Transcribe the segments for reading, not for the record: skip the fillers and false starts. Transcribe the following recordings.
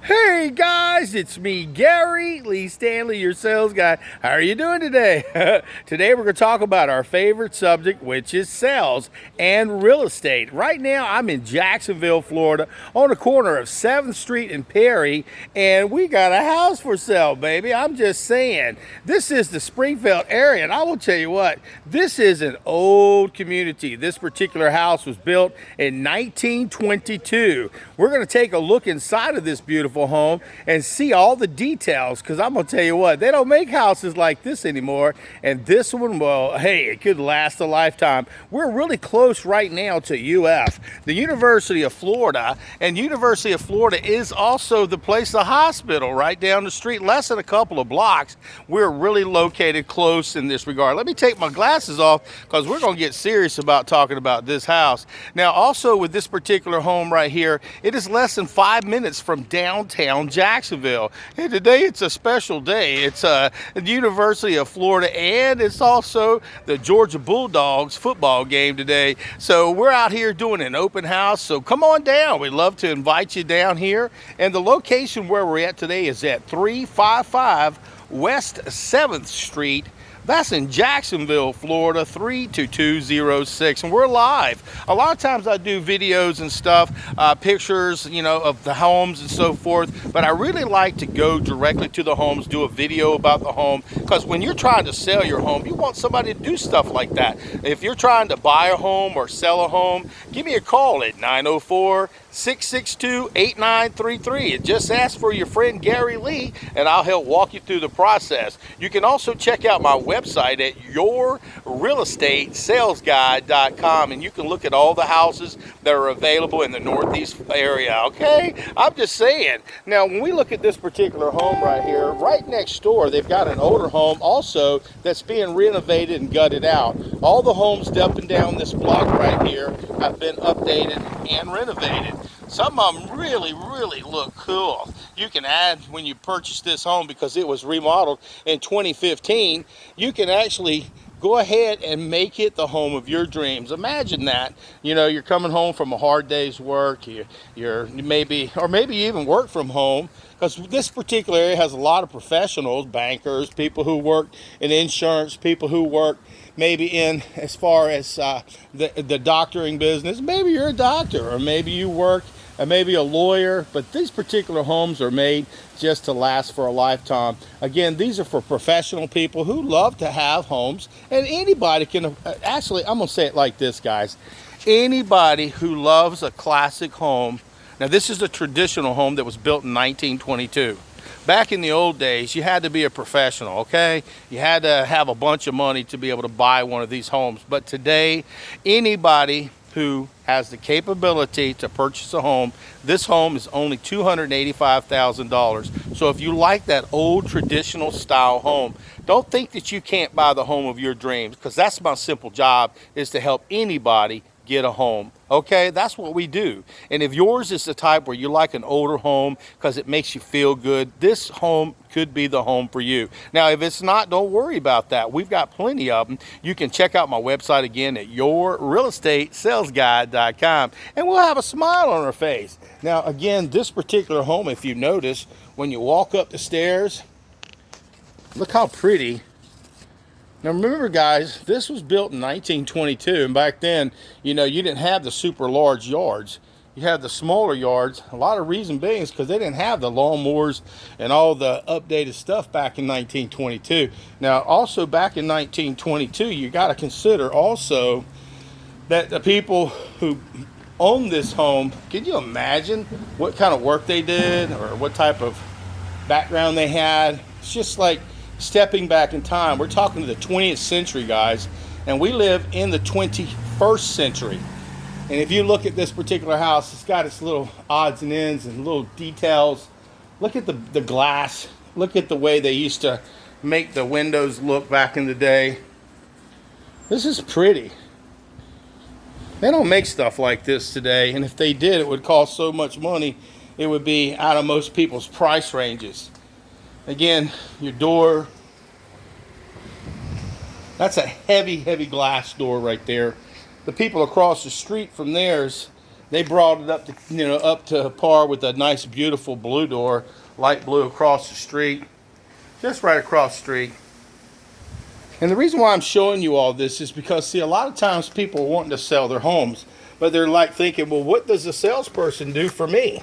Hey guys, it's me, Gary Lee Stanley, your sales guy. How are you doing today? Today we're going to talk about our favorite subject, which is sales and real estate. Right now I'm in Jacksonville, Florida, on the corner of 7th Street and Perry, and we got a house for sale, baby. I'm just saying. This is the Springfield area, and I will tell you what, this is an old community. This particular house was built in 1922. We're going to take a look inside of this beautiful home and see all the details, because I'm gonna tell you what, they don't make houses like this anymore, and this one, well, hey, it could last a lifetime. We're really close right now to UF, the University of Florida, and University of Florida is also the place, the hospital right down the street, less than a couple of blocks. We're really located close in this regard. Let me take my glasses off because we're gonna get serious about talking about this house. Now also with this particular home right here, it is less than 5 minutes from downtown Jacksonville. And today it's a special day. It's the University of Florida, and it's also the Georgia Bulldogs football game today. So we're out here doing an open house. So come on down. We'd love to invite you down here. And the location where we're at today is at 355 West 7th Street. That's in Jacksonville, Florida, 32206, and we're live. A lot of times I do videos and stuff, pictures, you know, of the homes and so forth, but I really like to go directly to the homes, do a video about the home, because when you're trying to sell your home, you want somebody to do stuff like that. If you're trying to buy a home or sell a home, give me a call at 904-662-8933 and just ask for your friend Gary Lee, and I'll help walk you through the process. You can also check out my website at yourrealestatesalesguide.com, and you can look at all the houses that are available in the Northeast area. Okay, I'm just saying. Now when we look at this particular home right here, right next door they've got an older home also that's being renovated and gutted out. All the homes up and down this block right here have been updated and renovated. Some of them really look cool. You can add, when you purchase this home, because it was remodeled in 2015, you can actually go ahead and make it the home of your dreams. Imagine that. You know, you're coming home from a hard day's work, you maybe you even work from home, because this particular area has a lot of professionals, bankers, people who work in insurance, people who work maybe in as far as the doctoring business. Maybe you're a doctor, or maybe you work maybe a lawyer, but these particular homes are made just to last for a lifetime. Again, these are for professional people who love to have homes, and anybody can, actually, I'm gonna say it like this, guys. Anybody who loves a classic home. Now this is a traditional home that was built in 1922. Back in the old days, you had to be a professional, okay? You had to have a bunch of money to be able to buy one of these homes. But today, anybody who has the capability to purchase a home, this home is only $285,000. So if you like that old traditional style home, don't think that you can't buy the home of your dreams, because that's my simple job, is to help anybody get a home. Okay, that's what we do. And if yours is the type where you like an older home because it makes you feel good, this home could be the home for you. Now if it's not, don't worry about that. We've got plenty of them. You can check out my website again at yourrealestatesalesguide.com, and we'll have a smile on our face. Now again, this particular home, if you notice, when you walk up the stairs, look how pretty. Now remember guys, this was built in 1922, and back then, you know, you didn't have the super large yards. You had the smaller yards. A lot of reason being is because they didn't have the lawnmowers and all the updated stuff back in 1922. Now also back in 1922, you got to consider also that the people who owned this home, can you imagine what kind of work they did or what type of background they had? It's just like stepping back in time. We're talking to the 20th century, guys, and we live in the 21st century. And if you look at this particular house, it's got its little odds and ends and little details. Look at the glass. Look at the way they used to make the windows look back in the day. This is pretty. They don't make stuff like this today, and if they did, it would cost so much money, it would be out of most people's price ranges. Again, your door, that's a heavy glass door right there. The people across the street from theirs, They brought it up to, up to par with a nice, beautiful blue door, light blue across the street, just right across the street. And the reason why I'm showing you all this is because, see, a lot of times people are wanting to sell their homes, but they're like thinking, well, what does a salesperson do for me?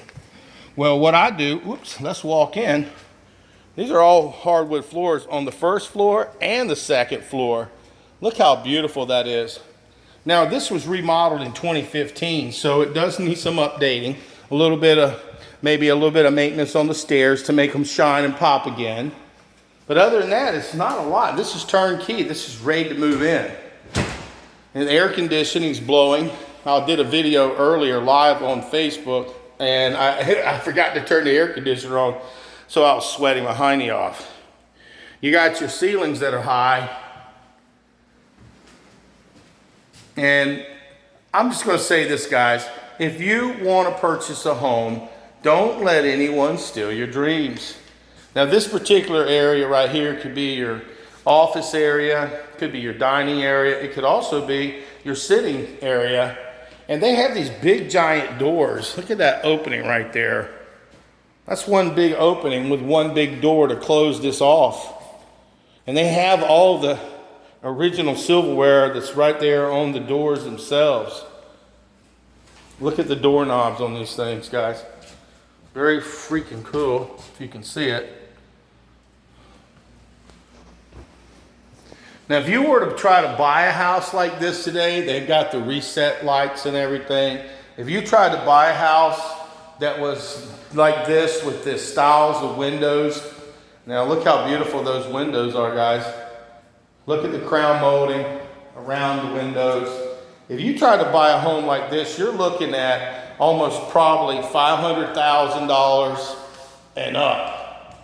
Well, what I do, let's walk in. These are all hardwood floors on the first floor and the second floor. Look how beautiful that is. Now, this was remodeled in 2015, so it does need some updating. Maybe a little bit of maintenance on the stairs to make them shine and pop again. But other than that, it's not a lot. This is turnkey. This is ready to move in. And the air conditioning is blowing. I did a video earlier live on Facebook, and I forgot to turn the air conditioner on, so I was sweating my hiney off. You got your ceilings that are high. And I'm just going to say this, guys. If you want to purchase a home, don't let anyone steal your dreams. Now, this particular area right here could be your office area, could be your dining area. It could also be your sitting area. And they have these big, giant doors. Look at that opening right there. That's one big opening with one big door to close this off. And they have all the original silverware that's right there on the doors themselves. Look at the doorknobs on these things, guys. Very freaking cool, if you can see it. Now, if you were to try to buy a house like this today, they've got the reset lights and everything. If you tried to buy a house that was like this with the styles of windows, now look how beautiful those windows are, guys. Look at the crown molding around the windows. If you try to buy a home like this, you're looking at almost probably $500,000 and up.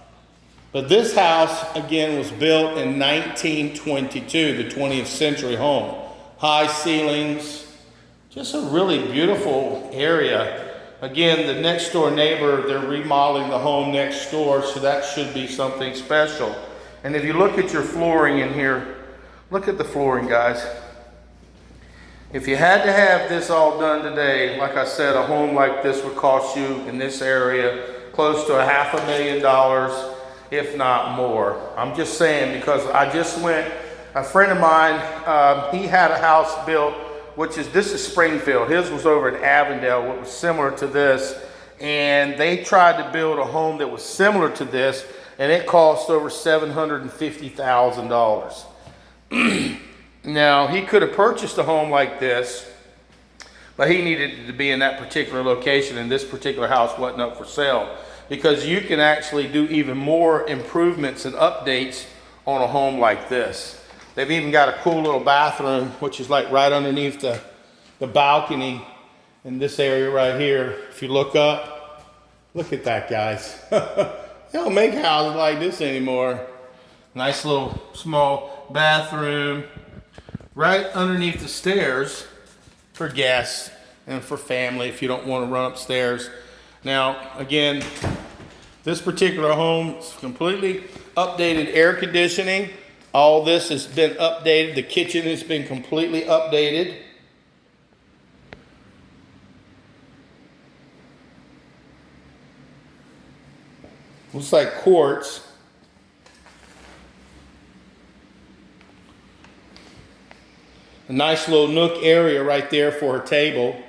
But this house, again, was built in 1922, the 20th century home. High ceilings, just a really beautiful area. Again, the next door neighbor, they're remodeling the home next door, so that should be something special. And if you look at your flooring in here, look at the flooring, guys. If you had to have this all done today, like I said, a home like this would cost you in this area close to $500,000, if not more. I'm just saying, because I just went, a friend of mine, he had a house built, this is Springfield. His was over in Avondale, which was similar to this. And they tried to build a home that was similar to this, and it cost over $750,000. Now, he could have purchased a home like this, but he needed to be in that particular location, and this particular house wasn't up for sale, because you can actually do even more improvements and updates on a home like this. They've even got a cool little bathroom, which is like right underneath the balcony in this area right here. If you look up, look at that, guys. They don't make houses like this anymore. Nice little small bathroom right underneath the stairs for guests and for family if you don't want to run upstairs. Now, again, this particular home is completely updated air conditioning. All this has been updated. The kitchen has been completely updated. Looks like quartz. A nice little nook area right there for her table.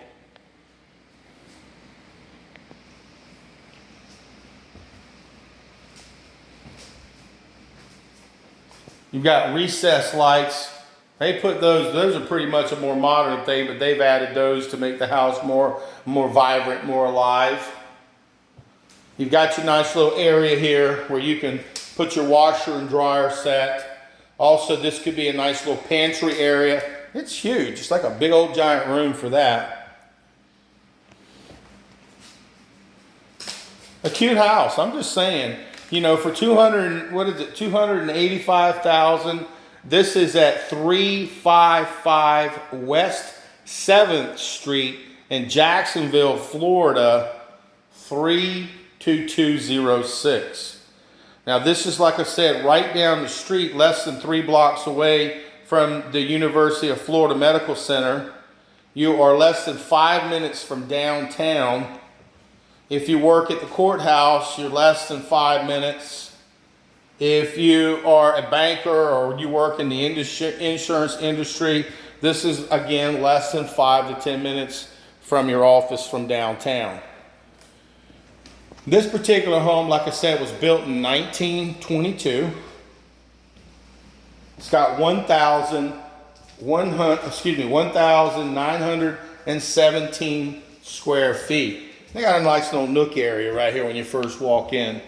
You've got recessed lights. They put those are pretty much a more modern thing, but they've added those to make the house more vibrant, more alive. You've got your nice little area here where you can put your washer and dryer set. Also, this could be a nice little pantry area. It's huge. It's like a big old giant room for that. A cute house. I'm just saying, you know, for $285,000. This is at 355 West 7th Street in Jacksonville, Florida, 32206. Now, this is, like I said, right down the street, less than 3 blocks away from the University of Florida Medical Center. You are less than 5 minutes from downtown. If you work at the courthouse, you're less than 5 minutes. If you are a banker or you work in the insurance industry, this is, again, less than 5 to 10 minutes from your office from downtown. This particular home, like I said, was built in 1922. It's got 1,917 square feet. They got a nice little nook area right here when you first walk in.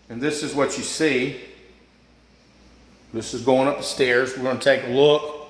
And this is what you see. This is going up the stairs. We're going to take a look.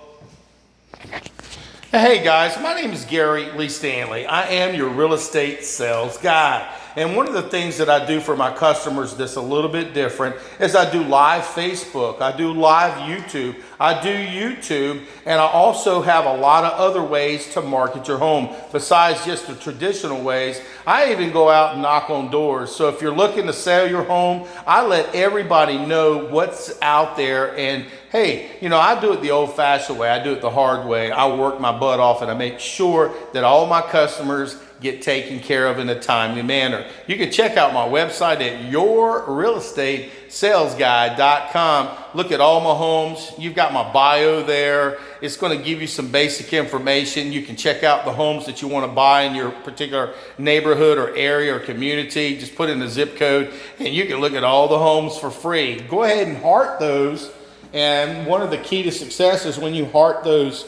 Hey guys, my name is Gary Lee Stanley. I am your real estate sales guy. And one of the things that I do for my customers that's a little bit different is I do live Facebook, I do live YouTube, I do YouTube, and I also have a lot of other ways to market your home besides just the traditional ways. I even go out and knock on doors. So if you're looking to sell your home, I let everybody know what's out there. And hey, you know, I do it the old-fashioned way. I do it the hard way. I work my butt off and I make sure that all my customers get taken care of in a timely manner. You can check out my website at yourrealestatesalesguy.com. Look at all my homes. You've got my bio there. It's going to give you some basic information. You can check out the homes that you want to buy in your particular neighborhood or area or community. Just put in the zip code and you can look at all the homes for free. Go ahead and heart those. And one of the key to success is when you heart those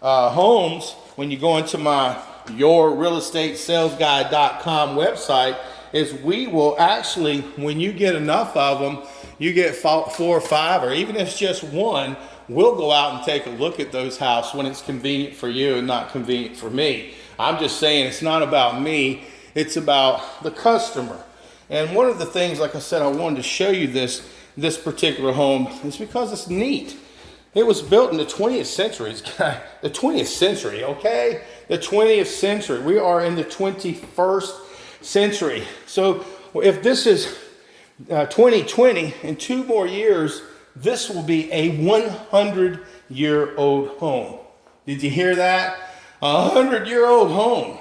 homes, when you go into my yourrealestatesalesguy.com website, is we will actually, when you get enough of them, you get 4 or 5, or even if it's just one, we'll go out and take a look at those houses when it's convenient for you and not convenient for me. I'm just saying it's not about me, it's about the customer. And one of the things, like I said, I wanted to show you this particular home is because it's neat. It was built in the 20th century. The 20th century, okay? The 20th century. We are in the 21st century. So if this is 2020, in 2 more years, this will be a 100-year-old home. Did you hear that? A 100-year-old home.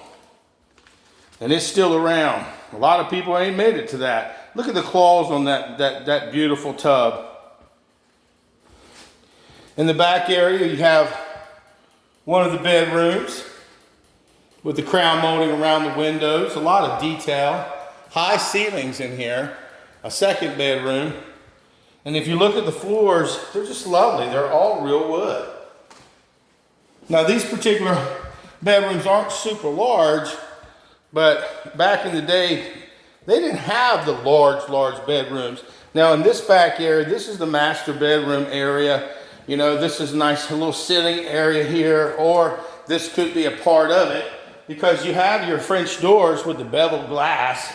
And it's still around. A lot of people ain't made it to that. Look at the claws on that beautiful tub. In the back area, you have one of the bedrooms with the crown molding around the windows. A lot of detail. High ceilings in here. A second bedroom. And if you look at the floors, they're just lovely. They're all real wood. Now, these particular bedrooms aren't super large, but back in the day, they didn't have the large bedrooms. Now, in this back area, this is the master bedroom area. You know, this is a nice little sitting area here, or this could be a part of it because you have your French doors with the beveled glass.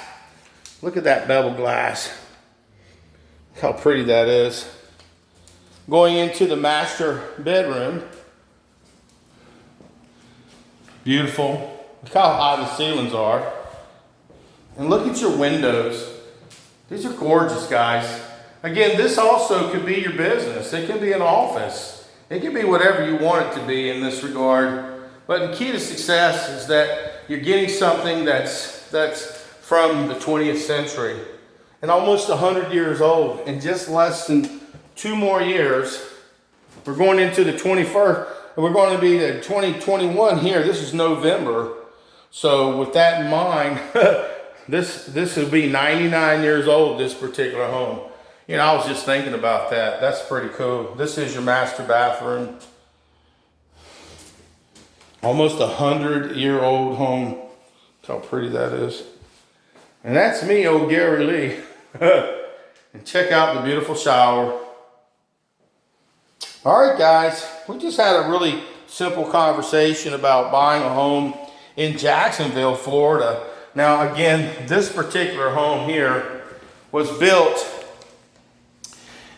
Look at that beveled glass. Look how pretty that is. Going into the master bedroom. Beautiful. Look how high the ceilings are. And look at your windows. These are gorgeous, guys. Again, this also could be your business. It can be an office. It can be whatever you want it to be in this regard. But the key to success is that you're getting something that's from the 20th century and almost 100 years old. In just less than 2 more years, we're going into the 21st, and we're going to be the 2021 here. This is November. So with that in mind, this will be 99 years old, this particular home. You know, I was just thinking about that. That's pretty cool. This is your master bathroom. Almost 100-year-old home. Look how pretty that is. And that's me, old Gary Lee. And check out the beautiful shower. All right, guys. We just had a really simple conversation about buying a home in Jacksonville, Florida. Now, again, this particular home here was built.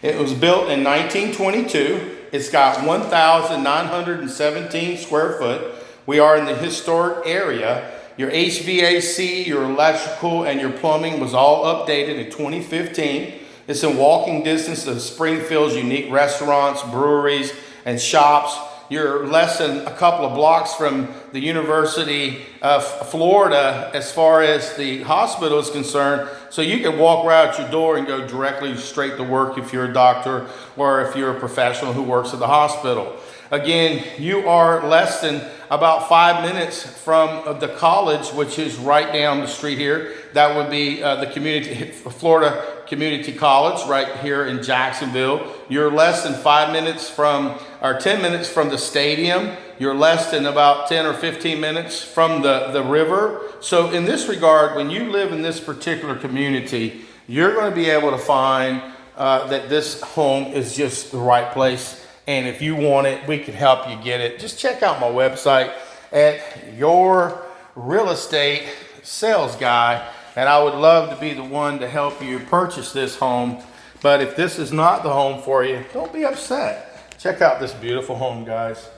It was built in 1922. It's got 1,917 square foot. We are in the historic area. Your HVAC, your electrical, and your plumbing was all updated in 2015. It's in walking distance of Springfield's unique restaurants, breweries, and shops. You're less than a couple of blocks from the University of Florida as far as the hospital is concerned. So you can walk right out your door and go directly straight to work if you're a doctor or if you're a professional who works at the hospital. Again, you are less than about 5 minutes from the college, which is right down the street here. That would be the Florida Community College right here in Jacksonville. You're less than 5 minutes from, or 10 minutes from the stadium. You're less than about 10 or 15 minutes from the river. So in this regard, when you live in this particular community, you're going to be able to find that this home is just the right place. And if you want it, we can help you get it. Just check out my website at Your Real Estate Sales Guy. And I would love to be the one to help you purchase this home. But if this is not the home for you, don't be upset. Check out this beautiful home, guys.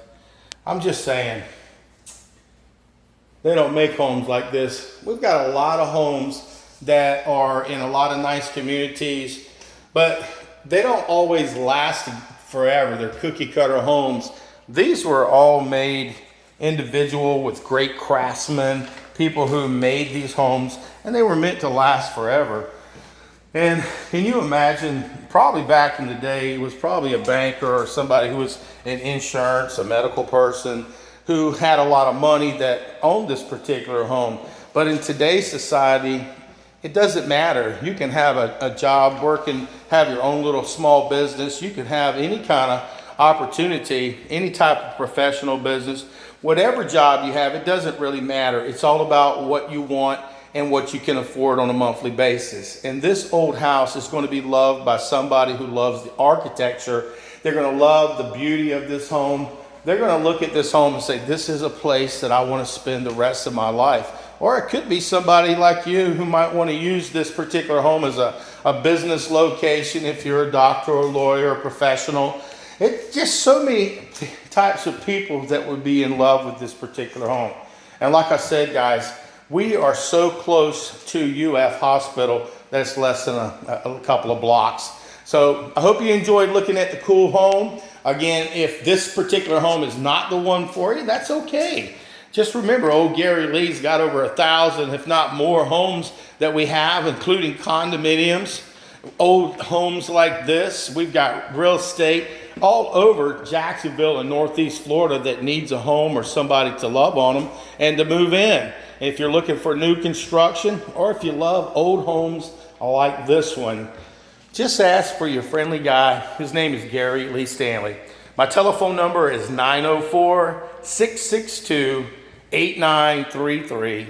I'm just saying, they don't make homes like this. We've got a lot of homes that are in a lot of nice communities, but they don't always last forever. They're cookie cutter homes. These were all made individual with great craftsmen, people who made these homes, and they were meant to last forever. And can you imagine, probably back in the day, it was probably a banker or somebody who was in insurance, a medical person who had a lot of money that owned this particular home. But in today's society, it doesn't matter. You can have a job, work and have your own little small business. You can have any kind of opportunity, any type of professional business. Whatever job you have, it doesn't really matter. It's all about what you want and what you can afford on a monthly basis. And this old house is going to be loved by somebody who loves the architecture. They're going to love the beauty of this home. They're going to look at this home and say, this is a place that I want to spend the rest of my life. Or it could be somebody like you who might want to use this particular home as a business location if you're a doctor or a lawyer or professional. It's just so many types of people that would be in love with this particular home. And like I said, guys, we are so close to UF Hospital that it's less than a couple of blocks. So I hope you enjoyed looking at the cool home. Again, if this particular home is not the one for you, that's okay. Just remember, old Gary Lee's got over 1,000, if not more, homes that we have, including condominiums, old homes like this. We've got real estate all over Jacksonville and Northeast Florida that needs a home or somebody to love on them and to move in. If you're looking for new construction, or if you love old homes like this one, just ask for your friendly guy. His name is Gary Lee Stanley. My telephone number is 904-662-8933.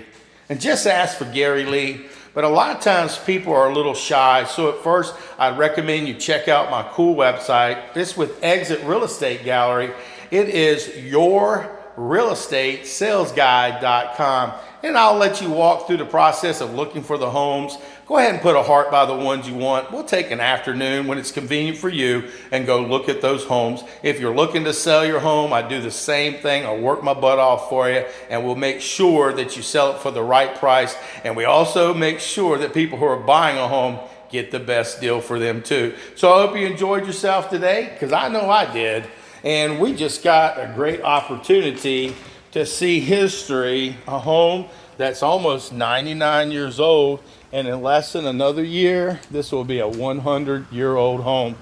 And just ask for Gary Lee. But a lot of times people are a little shy. So at first, I'd recommend you check out my cool website. It's with Exit Real Estate Gallery. It is yourrealestatesalesguide.com. And I'll let you walk through the process of looking for the homes. Go ahead and put a heart by the ones you want. We'll take an afternoon when it's convenient for you and go look at those homes. If you're looking to sell your home, I do the same thing. I'll work my butt off for you, and we'll make sure that you sell it for the right price. And we also make sure that people who are buying a home get the best deal for them too. So I hope you enjoyed yourself today, because I know I did. And we just got a great opportunity to see history, a home that's almost 99 years old, and in less than another year, this will be a 100-year-old home.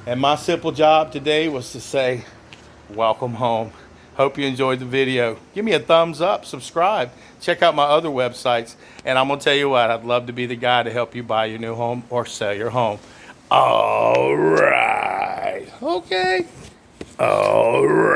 And my simple job today was to say, welcome home. Hope you enjoyed the video. Give me a thumbs up, subscribe, check out my other websites, and I'm gonna tell you what, I'd love to be the guy to help you buy your new home or sell your home. All right, okay, all right.